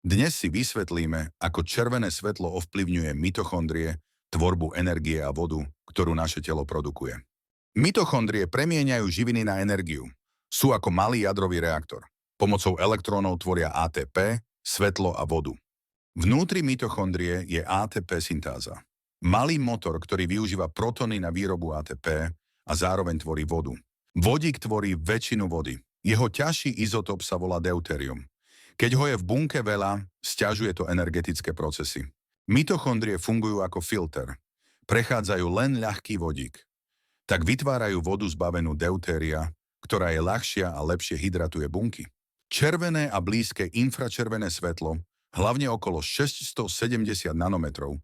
Dnes si vysvetlíme, ako červené svetlo ovplyvňuje mitochondrie, tvorbu energie a vodu, ktorú naše telo produkuje. Mitochondrie premieňajú živiny na energiu. Sú ako malý jadrový reaktor. Pomocou elektrónov tvoria ATP, svetlo a vodu. Vnútri mitochondrie je ATP syntáza. Malý motor, ktorý využíva protóny na výrobu ATP a zároveň tvorí vodu. Vodík tvorí väčšinu vody. Jeho ťažší izotop sa volá deutérium. Keď ho je v bunke veľa, sťažuje to energetické procesy. Mitochondrie fungujú ako filter. Prechádzajú len ľahký vodík. Tak vytvárajú vodu zbavenú deutéria, ktorá je ľahšia a lepšie hydratuje bunky. Červené a blízke infračervené svetlo, hlavne okolo 670 nanometrov,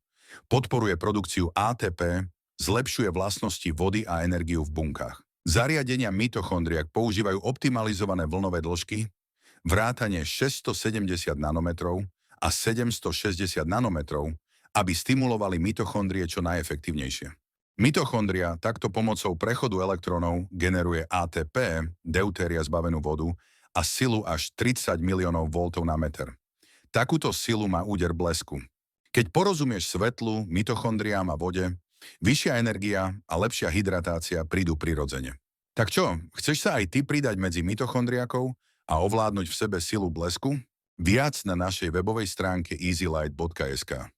podporuje produkciu ATP, zlepšuje vlastnosti vody a energiu v bunkách. Zariadenia mitochondriák používajú optimalizované vlnové dĺžky, vrátane 670 nanometrov a 760 nanometrov, aby stimulovali mitochondrie čo najefektívnejšie. Mitochondria takto pomocou prechodu elektrónov generuje ATP, deutéria zbavenú vodu, a silu až 30 miliónov voltov na meter. Takúto silu má úder blesku. Keď porozumieš svetlu, mitochondriám a vode, vyššia energia a lepšia hydratácia prídu prirodzene. Tak čo, chceš sa aj ty pridať medzi mitochondriakov a ovládnuť v sebe silu blesku? Viac na našej webovej stránke easylight.sk.